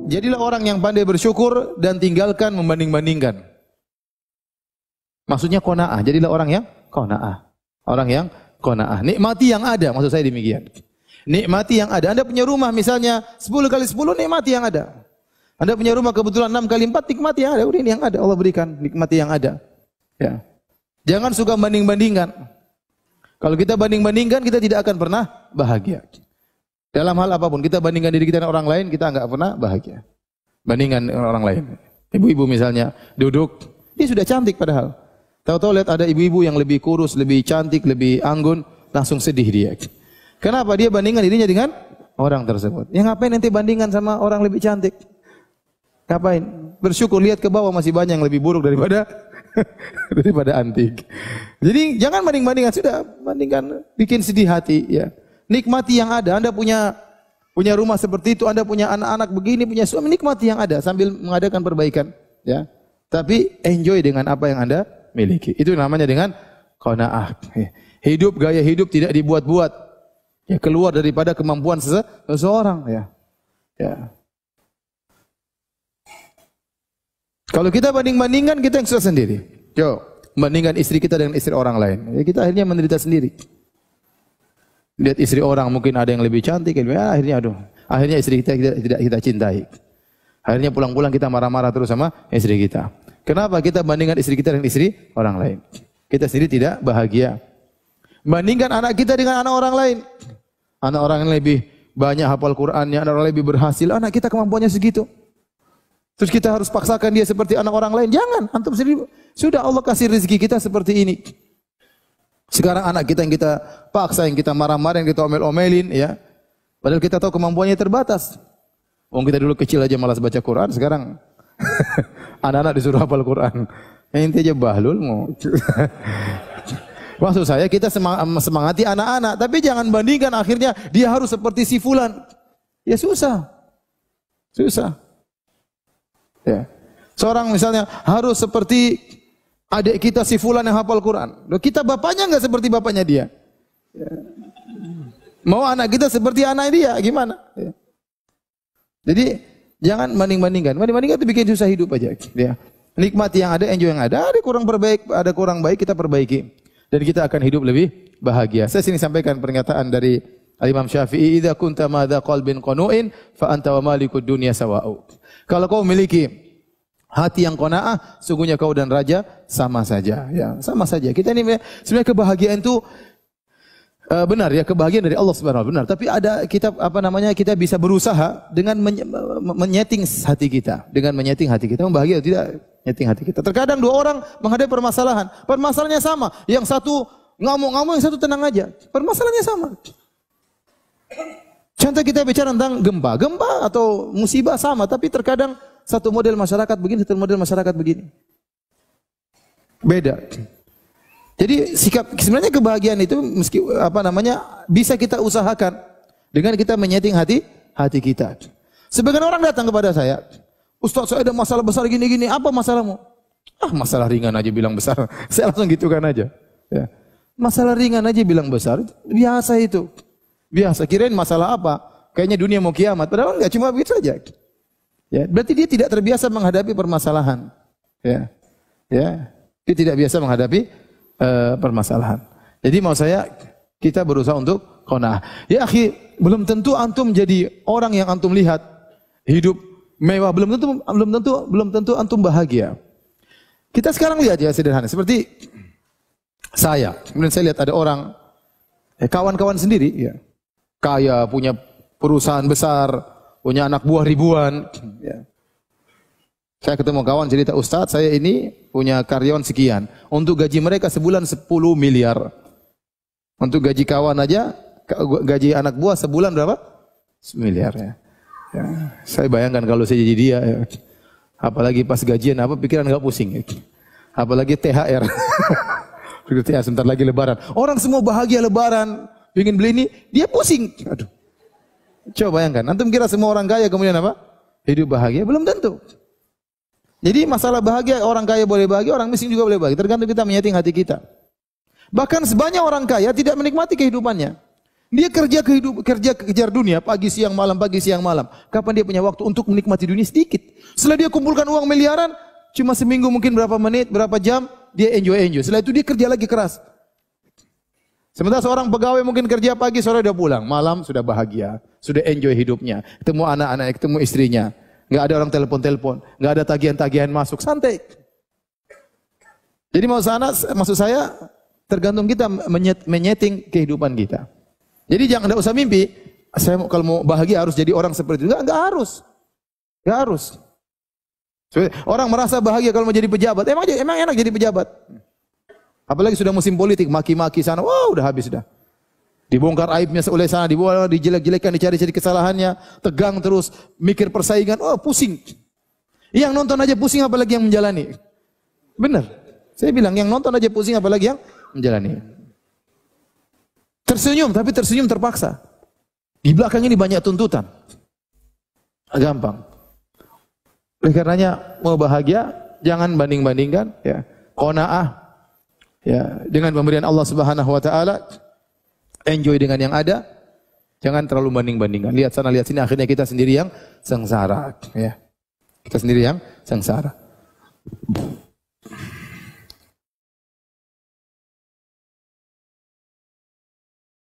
Jadilah orang yang pandai bersyukur dan tinggalkan membanding-bandingkan. Maksudnya qanaah. Jadilah orang yang qanaah. Orang yang qanaah. Nikmati yang ada, maksud saya demikian. Nikmati yang ada. Anda punya rumah misalnya 10 kali 10, nikmati yang ada. Anda punya rumah kebetulan 6 kali 4, nikmati yang ada. Udah ini yang ada, Allah berikan, nikmati yang ada. Ya. Jangan suka banding-bandingkan. Kalau kita banding-bandingkan, kita tidak akan pernah bahagia. Dalam hal apapun, kita bandingkan diri kita dengan orang lain, kita enggak pernah bahagia. Bandingkan dengan orang lain. Ibu-ibu misalnya duduk, dia sudah cantik padahal. Tahu-tahu lihat ada ibu-ibu yang lebih kurus, lebih cantik, lebih anggun, langsung sedih dia. Kenapa? Dia bandingkan dirinya dengan orang tersebut. Ya ngapain nanti bandingkan sama orang lebih cantik? Ngapain? Bersyukur, lihat ke bawah masih banyak yang lebih buruk daripada daripada antik. Jadi jangan banding-bandingkan, sudah bandingkan bikin sedih hati ya. Nikmati yang ada. Anda punya rumah seperti itu, Anda punya anak-anak begini, punya suami, nikmati yang ada sambil mengadakan perbaikan ya. Tapi enjoy dengan apa yang Anda miliki. Itu namanya dengan qanaah. Hidup, gaya hidup tidak dibuat-buat. Ya, keluar daripada kemampuan seseorang ya. Ya. Kalau kita banding-bandingkan, kita yang susah sendiri. Yo, bandingkan istri kita dengan istri orang lain. Ya, kita akhirnya menderita sendiri. Lihat istri orang mungkin ada yang lebih cantik, akhirnya istri kita tidak kita cintai. Akhirnya pulang-pulang kita marah-marah terus sama istri kita. Kenapa? Kita bandingkan istri kita dengan istri orang lain. Kita sendiri tidak bahagia. Bandingkan anak kita dengan anak orang lain. Anak orang yang lebih banyak hafal Qur'annya, anak orang lebih berhasil, anak kita kemampuannya segitu. Terus kita harus paksakan dia seperti anak orang lain. Jangan, antum sendiri sudah Allah kasih rezeki kita seperti ini. Sekarang anak kita yang kita paksa, yang kita marah-marah, yang kita omel-omelin ya. Padahal kita tahu kemampuannya terbatas. Kita dulu kecil aja malas baca Quran, sekarang anak-anak disuruh hafal Quran. Ente aja bahlul mau. Maksud saya kita semangati anak-anak, tapi jangan bandingkan akhirnya dia harus seperti si fulan. Ya susah. Susah. Ya. Seorang misalnya harus seperti adik kita si fulan yang hafal Quran. Loh, kita bapaknya enggak seperti bapaknya dia. Ya. Mau anak kita seperti anak dia, gimana? Ya. Jadi jangan banding-bandingkan. Banding-bandingkan itu bikin susah hidup aja. Ya. Nikmati yang ada, enjoy yang ada. Ada kurang baik kita perbaiki. Dan kita akan hidup lebih bahagia. Saya sini sampaikan pernyataan dari Imam Syafi'i, "Idza kunta madza qalbin qanu'in fa anta wa malikud dunya sawa'u." Kalau kau memiliki hati yang qanaah, sungguhnya kau dan raja sama saja, ya, sama saja. Kita ini sebenarnya kebahagiaan itu benar ya, kebahagiaan dari Allah Subhanahu wa taala benar, tapi ada kita bisa berusaha dengan menyeting hati kita, dengan menyeting hati kita, membahagia atau tidak nyeting hati kita. Terkadang dua orang menghadapi permasalahan, permasalahannya sama, yang satu ngamuk-ngamuk, yang satu tenang aja, permasalahannya sama. Contoh kita bicara tentang gempa atau musibah sama, tapi terkadang satu model masyarakat begini, satu model masyarakat begini. Beda. Jadi sebenarnya kebahagiaan itu bisa kita usahakan dengan kita menyeting hati kita. Sebagian orang datang kepada saya, "Ustaz, saya ada masalah besar gini-gini, apa masalahmu?" "Ah, masalah ringan aja bilang besar." Saya langsung gitukan aja. Ya. Masalah ringan aja bilang besar, biasa itu. Biasa, kirain masalah apa? Kayaknya dunia mau kiamat. Padahal enggak, cuma begitu saja. Ya, berarti dia tidak terbiasa menghadapi permasalahan. Ya. Ya, dia tidak biasa menghadapi permasalahan. Jadi mau saya kita berusaha untuk qanaah. Ya akhi, belum tentu antum jadi orang yang antum lihat hidup mewah, belum tentu antum bahagia. Kita sekarang lihat ya sederhana, seperti saya. Kemudian saya lihat ada orang kawan-kawan sendiri ya. Kaya, punya perusahaan besar, punya anak buah ribuan. Ya. Saya ketemu kawan cerita, "Ustaz, saya ini punya karyawan sekian. Untuk gaji mereka sebulan 10 miliar. Untuk gaji kawan aja, gaji anak buah sebulan berapa? 10 miliar ya. Ya. Saya bayangkan kalau saya jadi dia, ya. Apalagi pas gajian pikiran enggak pusing. Ya. Apalagi THR. Sebentar lagi lebaran. Orang semua bahagia lebaran. Ingin beli ini, dia pusing. Aduh. Coba bayangkan, antum kira semua orang kaya kemudian apa? Hidup bahagia? Belum tentu. Jadi masalah bahagia, orang kaya boleh bahagia, orang miskin juga boleh bahagia. Tergantung kita menyeting hati kita. Bahkan sebanyak orang kaya tidak menikmati kehidupannya. Dia kerja kejar dunia pagi siang malam pagi siang malam. Kapan dia punya waktu untuk menikmati dunia sedikit? Setelah dia kumpulkan uang miliaran, cuma seminggu mungkin berapa menit, berapa jam dia enjoy. Setelah itu dia kerja lagi keras. Sementara seorang pegawai mungkin kerja pagi sore udah pulang, malam sudah bahagia, sudah enjoy hidupnya, ketemu anak-anaknya, ketemu istrinya, nggak ada orang telepon, nggak ada tagihan-tagihan masuk, santai. Jadi maksud saya tergantung kita menyeting kehidupan kita. Jadi jangan usah mimpi, saya kalau mau bahagia harus jadi orang seperti itu. Enggak harus. Enggak harus. Orang merasa bahagia kalau mau jadi pejabat. Emang enak jadi pejabat. Apalagi sudah musim politik, maki-maki sana, wah udah habis sudah. Dibongkar aibnya oleh sana, dijelek-jelekan, dicari-cari kesalahannya, tegang terus, mikir persaingan, oh pusing. Yang nonton aja pusing apalagi yang menjalani. Benar. Saya bilang yang nonton aja pusing apalagi yang menjalani. Tersenyum, tapi tersenyum terpaksa. Di belakang ini banyak tuntutan. Gampang. Oleh karenanya mau bahagia, jangan banding-bandingkan. Ya. Qanaah, ya, dengan pemberian Allah Subhanahu Wa Taala, enjoy dengan yang ada. Jangan terlalu banding-bandingkan. Lihat sana, lihat sini, akhirnya kita sendiri yang sengsara. Ya. Kita sendiri yang sengsara.